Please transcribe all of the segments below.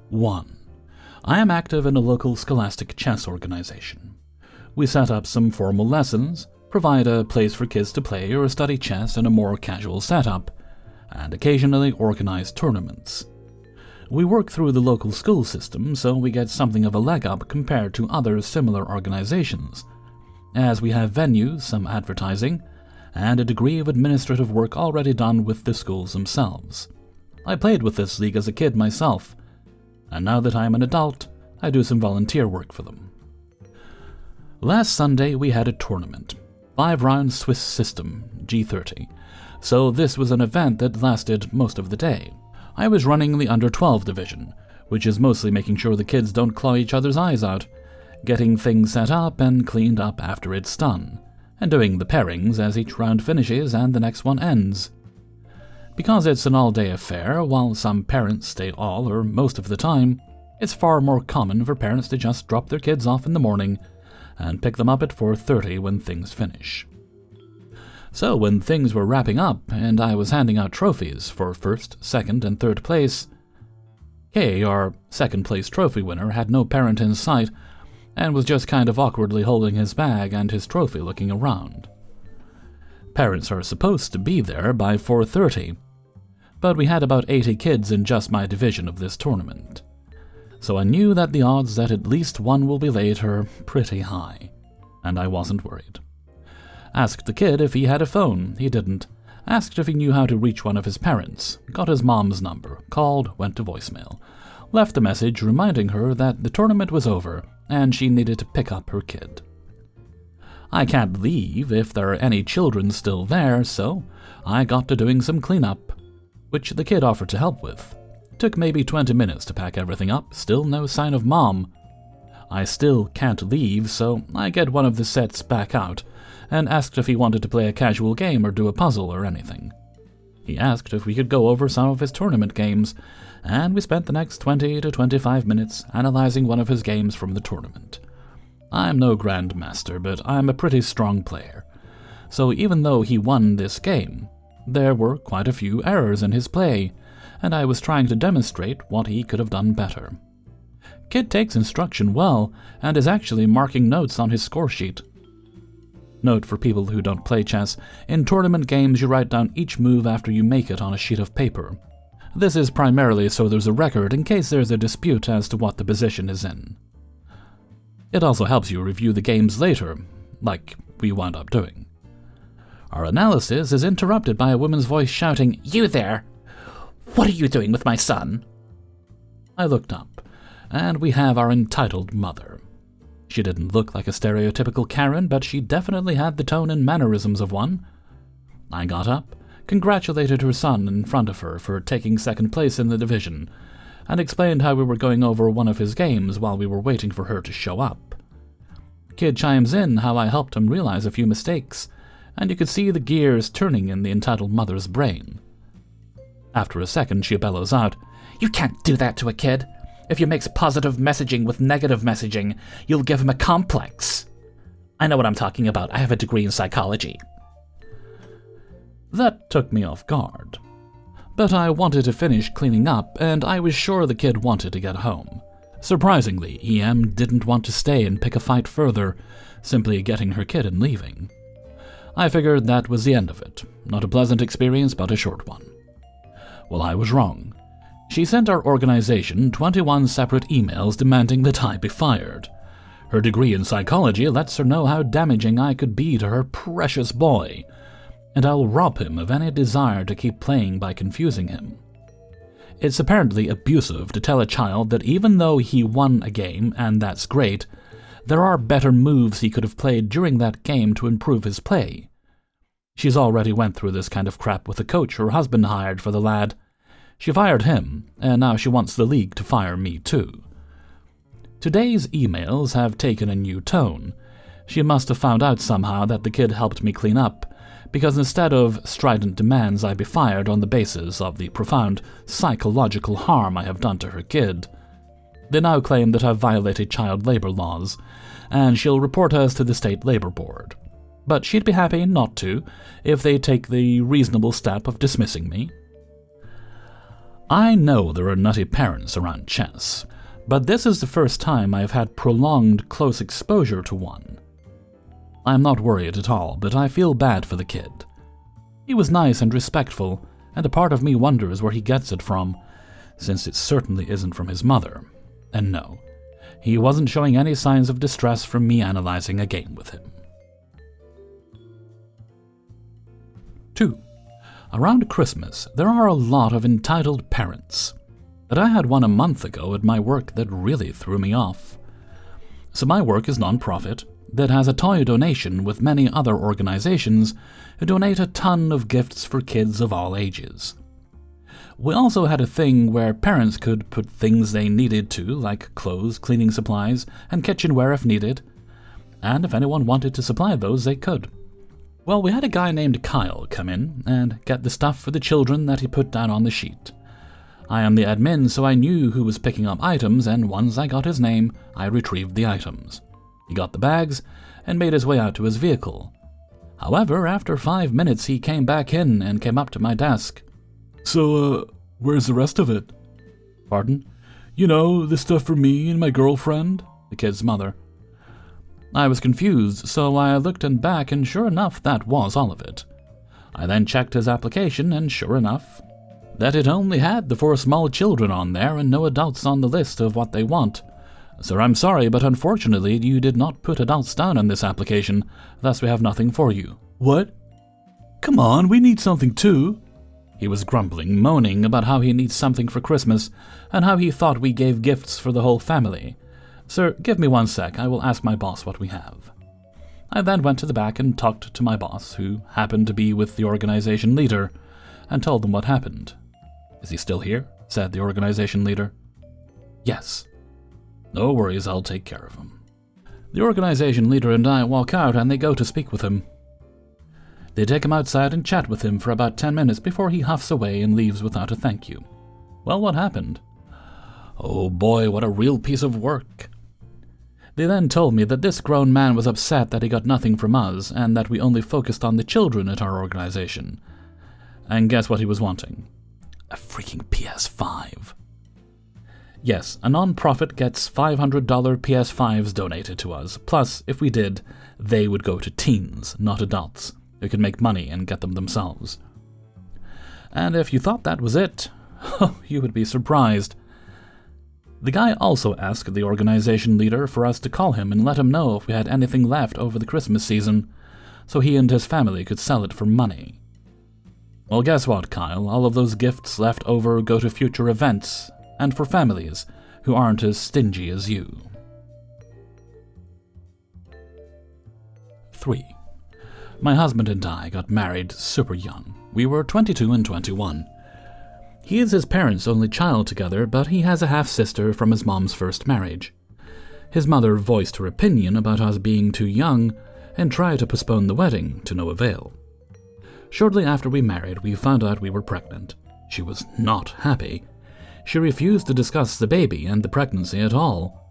1. I am active in a local scholastic chess organization. We set up some formal lessons, provide a place for kids to play or study chess in a more casual setup, and occasionally organize tournaments. We work through the local school system, so we get something of a leg up compared to other similar organizations, as we have venues, some advertising, and a degree of administrative work already done with the schools themselves. I played with this league as a kid myself, and now that I am an adult, I do some volunteer work for them. Last Sunday we had a tournament, 5-round Swiss system, G30, so this was an event that lasted most of the day. I was running the under-12 division, which is mostly making sure the kids don't claw each other's eyes out, getting things set up and cleaned up after it's done, and doing the pairings as each round finishes and the next one ends. Because it's an all-day affair, while some parents stay all or most of the time, it's far more common for parents to just drop their kids off in the morning and pick them up at 4:30 when things finish. So when things were wrapping up and I was handing out trophies for first, second, and third place, Kay, our second place trophy winner, had no parent in sight and was just kind of awkwardly holding his bag and his trophy looking around. Parents are supposed to be there by 4:30, but we had about 80 kids in just my division of this tournament, so I knew that the odds that at least one will be late are pretty high, and I wasn't worried. Asked the kid if he had a phone. He didn't. Asked if he knew how to reach one of his parents. Got his mom's number. Called, went to voicemail. Left a message reminding her that the tournament was over and she needed to pick up her kid. I can't leave if there are any children still there, so I got to doing some cleanup, which the kid offered to help with. Took maybe 20 minutes to pack everything up, still no sign of Mom. I still can't leave, so I get one of the sets back out and asked if he wanted to play a casual game or do a puzzle or anything. He asked if we could go over some of his tournament games, and we spent the next 20 to 25 minutes analyzing one of his games from the tournament. I'm no grandmaster, but I'm a pretty strong player, so even though he won this game, there were quite a few errors in his play, and I was trying to demonstrate what he could have done better. Kid takes instruction well, and is actually marking notes on his score sheet. Note for people who don't play chess, in tournament games you write down each move after you make it on a sheet of paper. This is primarily so there's a record in case there's a dispute as to what the position is in. It also helps you review the games later, like we wound up doing. Our analysis is interrupted by a woman's voice shouting, "You there! What are you doing with my son?" I looked up, and we have our entitled mother. She didn't look like a stereotypical Karen, but she definitely had the tone and mannerisms of one. I got up, congratulated her son in front of her for taking second place in the division, and explained how we were going over one of his games while we were waiting for her to show up. Kid chimes in how I helped him realize a few mistakes, and you could see the gears turning in the entitled mother's brain. After a second, she bellows out, "You can't do that to a kid. If you mix positive messaging with negative messaging, you'll give him a complex." I know what I'm talking about. I have a degree in psychology. That took me off guard. But I wanted to finish cleaning up, and I was sure the kid wanted to get home. Surprisingly, EM didn't want to stay and pick a fight further, simply getting her kid and leaving. I figured that was the end of it. Not a pleasant experience, but a short one. Well, I was wrong. She sent our organization 21 separate emails demanding that I be fired. Her degree in psychology lets her know how damaging I could be to her precious boy, and I'll rob him of any desire to keep playing by confusing him. It's apparently abusive to tell a child that even though he won a game, and that's great, there are better moves he could have played during that game to improve his play. She's already went through this kind of crap with the coach her husband hired for the lad. She fired him, and now she wants the league to fire me too. Today's emails have taken a new tone. She must have found out somehow that the kid helped me clean up, because instead of strident demands I be fired on the basis of the profound psychological harm I have done to her kid, they now claim that I've violated child labor laws, and she'll report us to the State Labor Board. But she'd be happy not to, if they take the reasonable step of dismissing me. I know there are nutty parents around chess, but this is the first time I have had prolonged close exposure to one. I am not worried at all, but I feel bad for the kid. He was nice and respectful, and a part of me wonders where he gets it from, since it certainly isn't from his mother. And no, he wasn't showing any signs of distress from me analyzing a game with him. 2. Around Christmas, there are a lot of entitled parents. But I had one a month ago at my work that really threw me off. So my work is non-profit that has a toy donation with many other organizations who donate a ton of gifts for kids of all ages. We also had a thing where parents could put things they needed to, like clothes, cleaning supplies, and kitchenware if needed, and if anyone wanted to supply those, they could. Well, we had a guy named Kyle come in and get the stuff for the children that he put down on the sheet. I am the admin, so I knew who was picking up items, and once I got his name, I retrieved the items. He got the bags and made his way out to his vehicle. However, after 5 minutes, he came back in and came up to my desk. So, where's the rest of it? Pardon? You know, the stuff for me and my girlfriend? The kid's mother. I was confused, so I looked in back, and sure enough, that was all of it. I then checked his application, and sure enough, that it only had the 4 small children on there and no adults on the list of what they want. Sir, I'm sorry, but unfortunately you did not put adults down on this application, thus we have nothing for you. What? Come on, we need something too. He was grumbling, moaning about how he needs something for Christmas, and how he thought we gave gifts for the whole family. Sir, give me 1 sec, I will ask my boss what we have. I then went to the back and talked to my boss, who happened to be with the organization leader, and told them what happened. Is he still here? Said the organization leader. Yes. No worries, I'll take care of him. The organization leader and I walk out and they go to speak with him. They take him outside and chat with him for about 10 minutes before he huffs away and leaves without a thank you. Well, what happened? Oh boy, what a real piece of work. They then told me that this grown man was upset that he got nothing from us and that we only focused on the children at our organization. And guess what he was wanting? A freaking PS5. Yes, a non-profit gets $500 PS5s donated to us, plus, if we did, they would go to teens, not adults, who could make money and get them themselves. And if you thought that was it, you would be surprised. The guy also asked the organization leader for us to call him and let him know if we had anything left over the Christmas season, so he and his family could sell it for money. Well, guess what, Kyle? All of those gifts left over go to future events, and for families who aren't as stingy as you. 3. My husband and I got married super young. We were 22 and 21. He is his parents' only child together, but he has a half-sister from his mom's first marriage. His mother voiced her opinion about us being too young and tried to postpone the wedding, to no avail. Shortly after we married, we found out we were pregnant. She was not happy. She refused to discuss the baby and the pregnancy at all.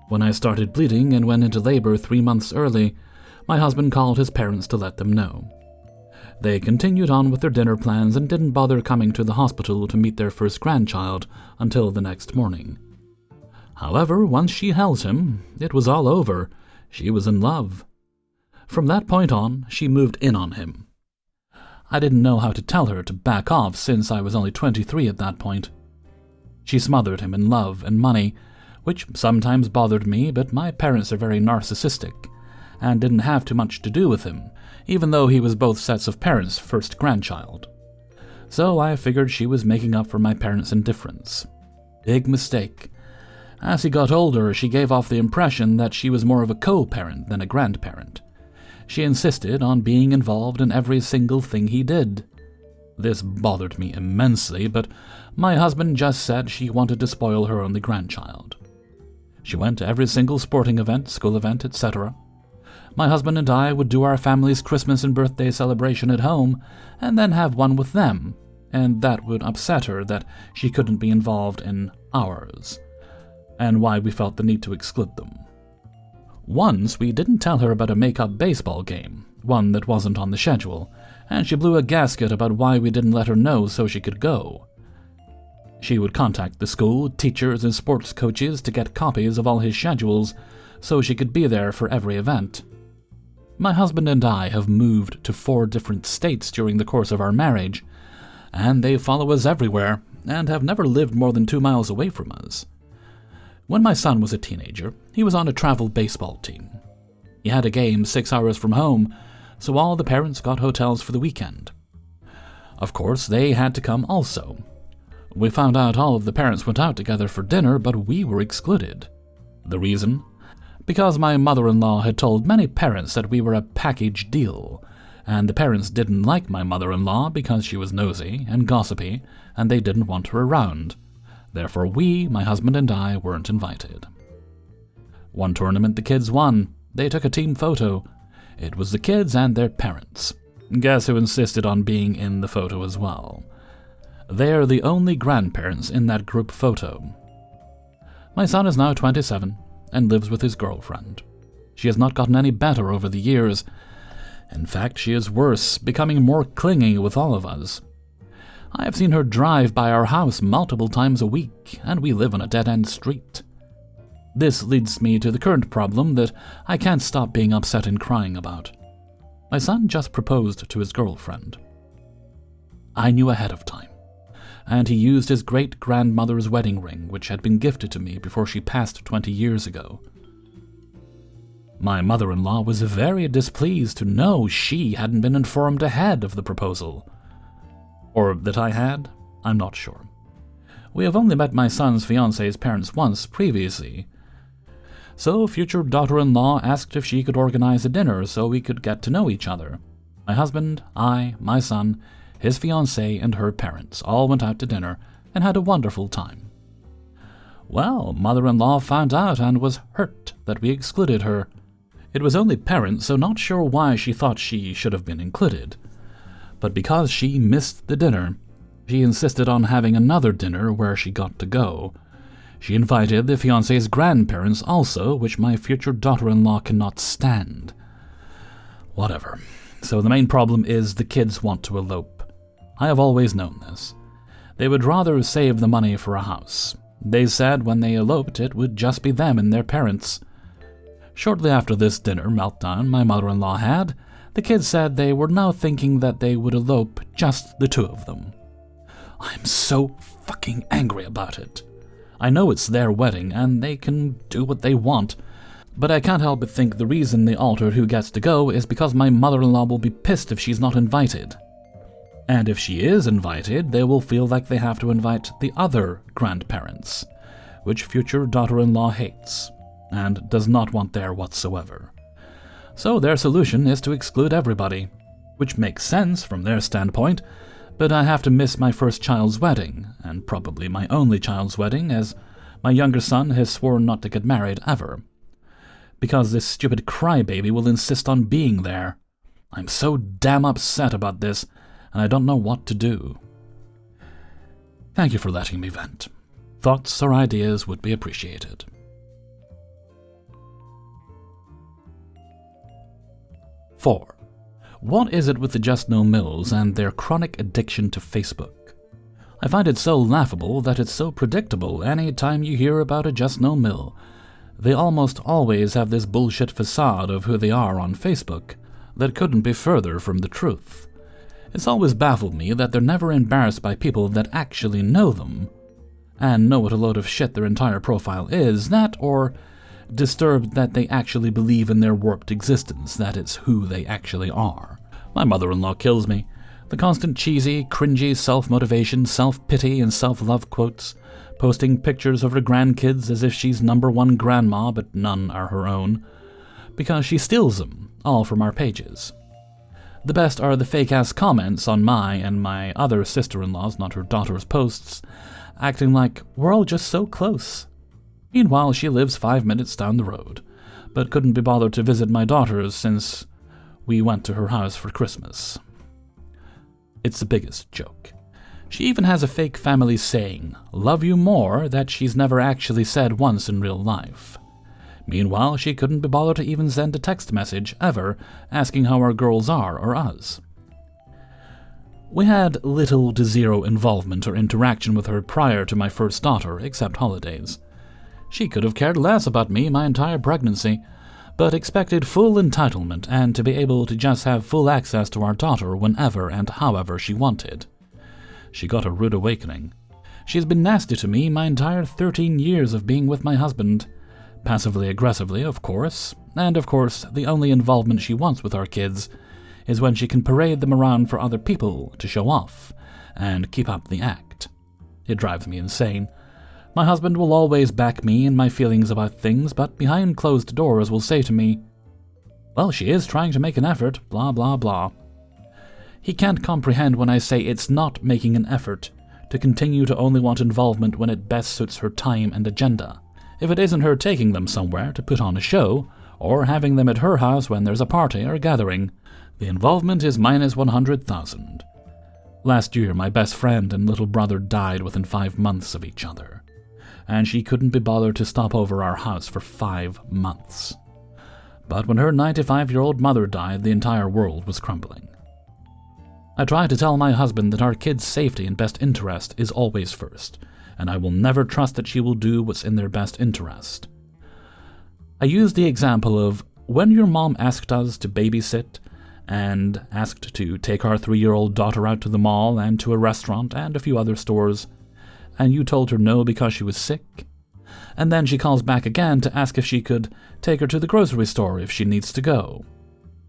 When I started bleeding and went into labor 3 months early, my husband called his parents to let them know. They continued on with their dinner plans and didn't bother coming to the hospital to meet their first grandchild until the next morning. However, once she held him, it was all over. She was in love. From that point on, she moved in on him. I didn't know how to tell her to back off since I was only 23 at that point. She smothered him in love and money, which sometimes bothered me, but my parents are very narcissistic and didn't have too much to do with him, even though he was both sets of parents' first grandchild. So I figured she was making up for my parents' indifference. Big mistake. As he got older, she gave off the impression that she was more of a co-parent than a grandparent. She insisted on being involved in every single thing he did. This bothered me immensely, but my husband just said she wanted to spoil her only grandchild. She went to every single sporting event, school event, etc. My husband and I would do our family's Christmas and birthday celebration at home, and then have one with them, and that would upset her that she couldn't be involved in ours, and why we felt the need to exclude them. Once we didn't tell her about a make-up baseball game, one that wasn't on the schedule, and she blew a gasket about why we didn't let her know so she could go. She would contact the school, teachers, and sports coaches to get copies of all his schedules so she could be there for every event. My husband and I have moved to 4 different states during the course of our marriage, and they follow us everywhere and have never lived more than 2 miles away from us. When my son was a teenager, he was on a travel baseball team. He had a game 6 hours from home, so all the parents got hotels for the weekend. Of course, they had to come also. We found out all of the parents went out together for dinner, but we were excluded. The reason? Because my mother-in-law had told many parents that we were a package deal, and the parents didn't like my mother-in-law because she was nosy and gossipy, and they didn't want her around. Therefore we, my husband and I, weren't invited. One tournament the kids won. They took a team photo. It was the kids and their parents. Guess who insisted on being in the photo as well? They're the only grandparents in that group photo. My son is now 27 and lives with his girlfriend. She has not gotten any better over the years. In fact, she is worse, becoming more clingy with all of us. I have seen her drive by our house multiple times a week, and we live on a dead-end street. This leads me to the current problem that I can't stop being upset and crying about. My son just proposed to his girlfriend. I knew ahead of time, and he used his great-grandmother's wedding ring, which had been gifted to me before she passed 20 years ago. My mother-in-law was very displeased to know she hadn't been informed ahead of the proposal. Or that I had, I'm not sure. We have only met my son's fiancé's parents once previously, so future daughter-in-law asked if she could organize a dinner so we could get to know each other. My husband, I, my son, his fiancée, and her parents all went out to dinner and had a wonderful time. Well, mother-in-law found out and was hurt that we excluded her. It was only parents, so not sure why she thought she should have been included. But because she missed the dinner, she insisted on having another dinner where she got to go. She invited the fiancé's grandparents also, which my future daughter-in-law cannot stand. Whatever. So the main problem is the kids want to elope. I have always known this. They would rather save the money for a house. They said when they eloped it would just be them and their parents. Shortly after this dinner meltdown my mother-in-law had, the kids said they were now thinking that they would elope just the 2 of them. I'm so fucking angry about it. I know it's their wedding and they can do what they want, but I can't help but think the reason they altered who gets to go is because my mother-in-law will be pissed if she's not invited. And if she is invited, they will feel like they have to invite the other grandparents, which future daughter-in-law hates and does not want there whatsoever. So their solution is to exclude everybody, which makes sense from their standpoint, but I have to miss my first child's wedding, and probably my only child's wedding, as my younger son has sworn not to get married ever. Because this stupid crybaby will insist on being there. I'm so damn upset about this, and I don't know what to do. Thank you for letting me vent. Thoughts or ideas would be appreciated. 4. What is it with the Just No Mills and their chronic addiction to Facebook? I find it so laughable that it's so predictable any time you hear about a Just No Mill. They almost always have this bullshit facade of who they are on Facebook that couldn't be further from the truth. It's always baffled me that they're never embarrassed by people that actually know them, and know what a load of shit their entire profile is, or disturbed that they actually believe in their warped existence, that it's who they actually are. My mother-in-law kills me. The constant cheesy, cringy self-motivation, self-pity, and self-love quotes, posting pictures of her grandkids as if she's #1 grandma, but none are her own, because she steals them, all from our pages. The best are the fake-ass comments on my and my other sister-in-law's, not her daughter's, posts, acting like we're all just so close. Meanwhile, she lives 5 minutes down the road, but couldn't be bothered to visit my daughters since we went to her house for Christmas. It's the biggest joke. She even has a fake family saying, "Love you more," that she's never actually said once in real life. Meanwhile, she couldn't be bothered to even send a text message, ever, asking how our girls are or us. We had little to zero involvement or interaction with her prior to my first daughter, except holidays. She could have cared less about me my entire pregnancy, but expected full entitlement and to be able to just have full access to our daughter whenever and however she wanted. She got a rude awakening. She's been nasty to me my entire 13 years of being with my husband. Passively aggressively, of course, and of course the only involvement she wants with our kids is when she can parade them around for other people to show off and keep up the act. It drives me insane. My husband will always back me in my feelings about things, but behind closed doors will say to me, "Well, she is trying to make an effort, blah blah blah." He can't comprehend when I say it's not making an effort to continue to only want involvement when it best suits her time and agenda. If it isn't her taking them somewhere to put on a show, or having them at her house when there's a party or gathering, the involvement is minus 100,000. Last year, my best friend and little brother died within 5 months of each other, and she couldn't be bothered to stop over our house for 5 months. But when her 95-year-old mother died, the entire world was crumbling. I try to tell my husband that our kids' safety and best interest is always first, and I will never trust that she will do what's in their best interest. I use the example of when your mom asked us to babysit and asked to take our 3-year-old daughter out to the mall and to a restaurant and a few other stores, and you told her no because she was sick, and then she calls back again to ask if she could take her to the grocery store if she needs to go,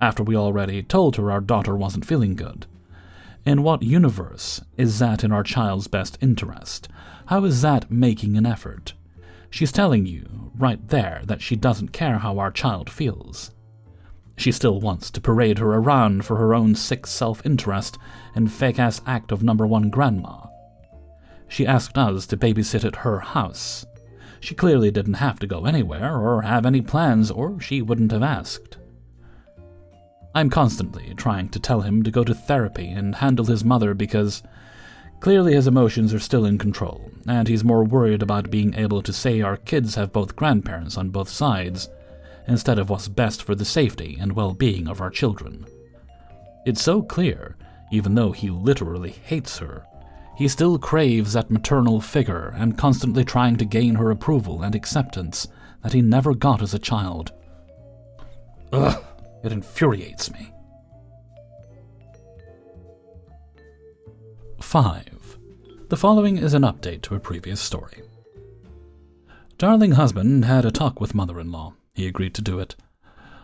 after we already told her our daughter wasn't feeling good. In what universe is that in our child's best interest? How is that making an effort? She's telling you, right there, that she doesn't care how our child feels. She still wants to parade her around for her own sick self-interest and fake-ass act of #1 grandma. She asked us to babysit at her house. She clearly didn't have to go anywhere or have any plans, or she wouldn't have asked. I'm constantly trying to tell him to go to therapy and handle his mother because clearly his emotions are still in control, and he's more worried about being able to say our kids have both grandparents on both sides, instead of what's best for the safety and well-being of our children. It's so clear, even though he literally hates her, he still craves that maternal figure and constantly trying to gain her approval and acceptance that he never got as a child. Ugh, it infuriates me. 5. The following is an update to a previous story. Darling husband had a talk with mother-in-law. He agreed to do it.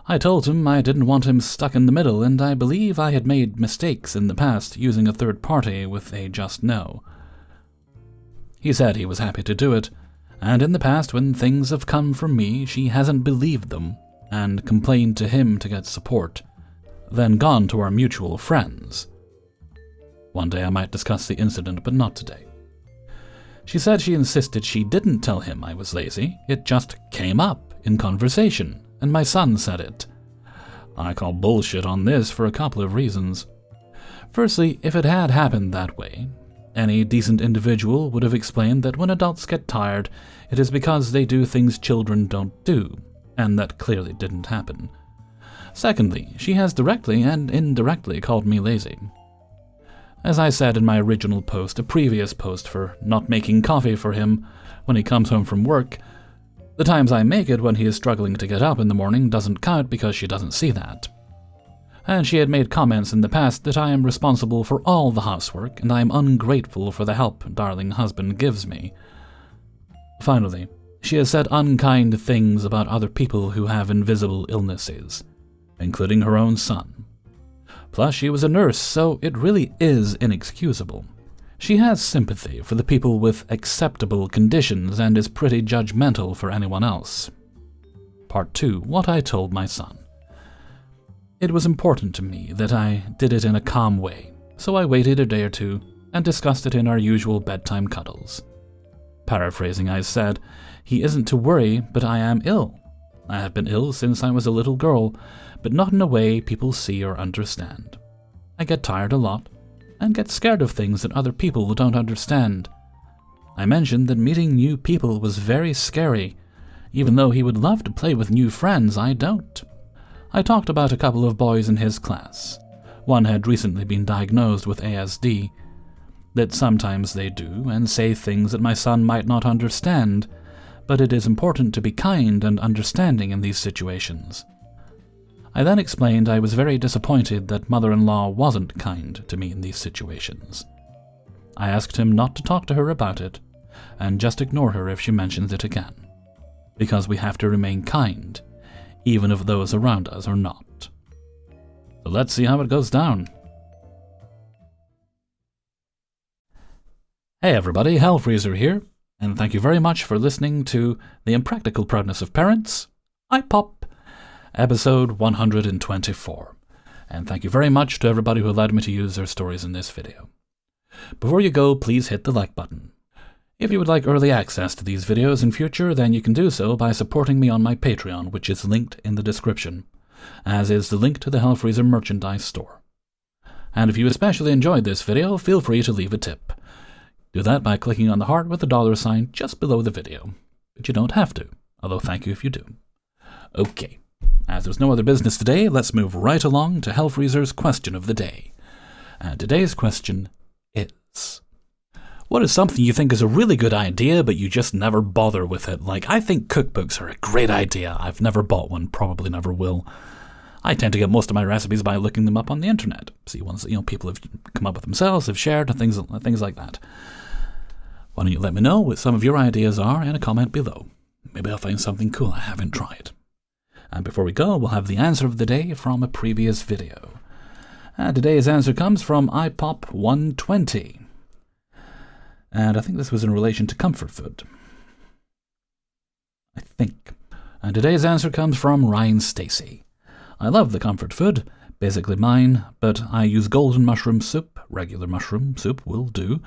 I told him I didn't want him stuck in the middle, and I believe I had made mistakes in the past using a third party with a just no. He said he was happy to do it, and in the past when things have come from me, she hasn't believed them and complained to him to get support, then gone to our mutual friends. One day I might discuss the incident, but not today. She said she insisted she didn't tell him I was lazy, it just came up in conversation, and my son said it. I call bullshit on this for a couple of reasons. Firstly, if it had happened that way, any decent individual would have explained that when adults get tired, it is because they do things children don't do, and that clearly didn't happen. Secondly, she has directly and indirectly called me lazy. As I said in my original post, a previous post for not making coffee for him when he comes home from work, the times I make it when he is struggling to get up in the morning doesn't count because she doesn't see that. And she had made comments in the past that I am responsible for all the housework and I am ungrateful for the help darling husband gives me. Finally, she has said unkind things about other people who have invisible illnesses, including her own son. Plus, she was a nurse, so it really is inexcusable. She has sympathy for the people with acceptable conditions and is pretty judgmental for anyone else. Part 2. What I told my son. It was important to me that I did it in a calm way, so I waited a day or two and discussed it in our usual bedtime cuddles. Paraphrasing, I said, "He isn't to worry, but I am ill. I have been ill since I was a little girl, but not in a way people see or understand. I get tired a lot, and get scared of things that other people don't understand. I mentioned that meeting new people was very scary. Even though he would love to play with new friends, I don't. I talked about a couple of boys in his class. One had recently been diagnosed with ASD, that sometimes they do and say things that my son might not understand, but it is important to be kind and understanding in these situations. I then explained I was very disappointed that mother-in-law wasn't kind to me in these situations. I asked him not to talk to her about it, and just ignore her if she mentions it again, because we have to remain kind, even if those around us are not. So let's see how it goes down. Hey everybody, Hellfreezer here, and thank you very much for listening to The Impractical Proudness of Parents, Ipop, episode 124. And thank you very much to everybody who allowed me to use their stories in this video. Before you go, please hit the like button. If you would like early access to these videos in future, then you can do so by supporting me on my Patreon, which is linked in the description, as is the link to the Hellfreezer merchandise store. And if you especially enjoyed this video, feel free to leave a tip. Do that by clicking on the heart with the $sign just below the video. But you don't have to, although thank you if you do. Okay, as there's no other business today, let's move right along to Hellfreezer's question of the day. And today's question is, what is something you think is a really good idea, but you just never bother with it? Like, I think cookbooks are a great idea. I've never bought one, probably never will. I tend to get most of my recipes by looking them up on the internet. See ones that people have come up with themselves, have shared, and things like that. Why don't you let me know what some of your ideas are in a comment below. Maybe I'll find something cool I haven't tried. And before we go, we'll have the answer of the day from a previous video. And today's answer comes from Ipop 120. And I think this was in relation to comfort food. I think. And today's answer comes from Ryan Stacy. I love the comfort food, basically mine, but I use golden mushroom soup, regular mushroom soup will do,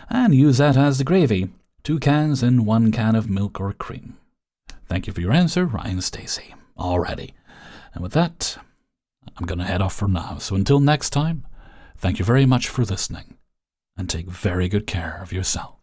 and use that as the gravy, 2 cans and 1 can of milk or cream. Thank you for your answer, Ryan Stacy. Alrighty. And with that, I'm going to head off for now. So until next time, thank you very much for listening, and take very good care of yourself.